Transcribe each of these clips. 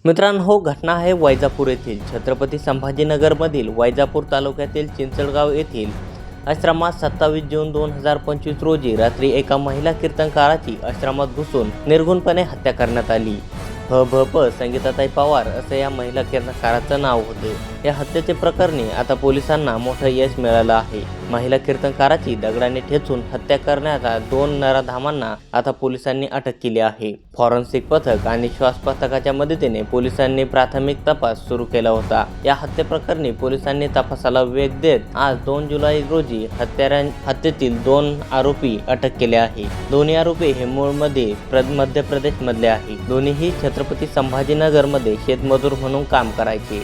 मित्रांनो, घटना आहे वैजापूर येथील छत्रपती संभाजीनगरमधील वैजापूर तालुक्यातील चिंचळगाव येथील आश्रमात 27 जून 2025 रोजी रात्री एका महिला कीर्तनकाराची आश्रमात घुसून निर्घृणपणे हत्या करण्यात आली. भ संगीताताई पवार असं या महिला कीर्तनकाराचं नाव होते. या हत्येचे प्रकरणी आता पोलिसांना मोठं यश मिळालं आहे. महिला कीर्तनकाराची दगडाने ठेचून हत्या करण्याच्या 2 नराधामांना आता पोलिसांनी अटक केली आहे. फॉरेन्सिक पथक आणि श्वास पथकाच्या मदतीने पोलिसांनी प्राथमिक तपास सुरू केला होता. या हत्येप्रकरणी पोलिसांनी तपासाला वेग देत आज 2 जुलै रोजी हत्येतील 2 आरोपी अटक केले आहे. दोन्ही आरोपी हे मूळमध्ये मध्य प्रदेश मधले आहे. दोन्हीही छत्रपती संभाजीनगरमध्ये शेतमजूर म्हणून काम करायचे.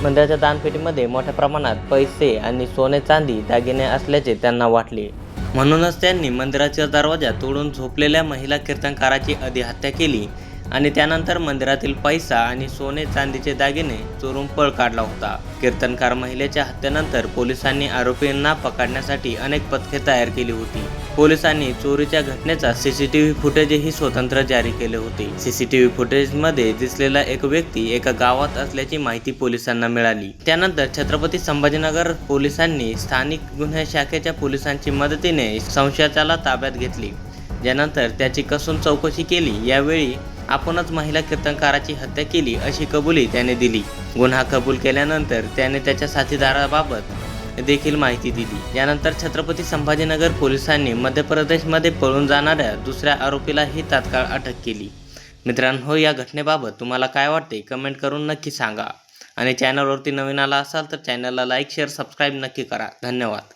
मंदिराच्या दानपेटीमध्ये मोठ्या प्रमाणात पैसे आणि सोने चांदी दागिने असल्याचे त्यांना वाटले. म्हणूनच त्यांनी मंदिराचा दरवाजा तोडून झोपलेल्या महिला कीर्तनकाराची आधी हत्या केली आणि त्यानंतर मंदिरातील पैसा आणि सोने चांदीचे दागिने चोरून पळ काढला होता. कीर्तनकार महिलेच्या हत्येनंतर पोलिसांनी आरोपींना पकडण्यासाठी अनेक पथके तयार केली होती. पोलिसांनी चोरीच्या घटनेचा सीसीटीव्ही फुटेजही स्वतंत्र जारी केले होते. सीसीटीव्ही फुटेजमध्ये दिसलेला एक व्यक्ती एका गावात असल्याची माहिती पोलिसांना मिळाली. त्यानंतर छत्रपती संभाजीनगर पोलिसांनी स्थानिक गुन्हे शाखेच्या पोलिसांची मदतीने संशयिताला ताब्यात घेतले. ज्यानंतर त्याची कसून चौकशी केली. यावेळी आपणच महिला कीर्तनकाराची हत्या केली अशी कबुली त्याने दिली. गुन्हा कबूल केल्यानंतर त्याने त्याच्या साथीदाराबाबत देखील माहिती दिली. यानंतर छत्रपती संभाजीनगर पोलिसांनी मध्य प्रदेशमध्ये पळून जाणाऱ्या दुसऱ्या आरोपीलाही तात्काळ अटक केली. मित्रांनो, या घटनेबाबत तुम्हाला काय वाटते कमेंट करून नक्की सांगा आणि चॅनलवरती नवीन आला असाल तर चॅनलला लाईक, शेअर, सबस्क्राईब नक्की करा. धन्यवाद.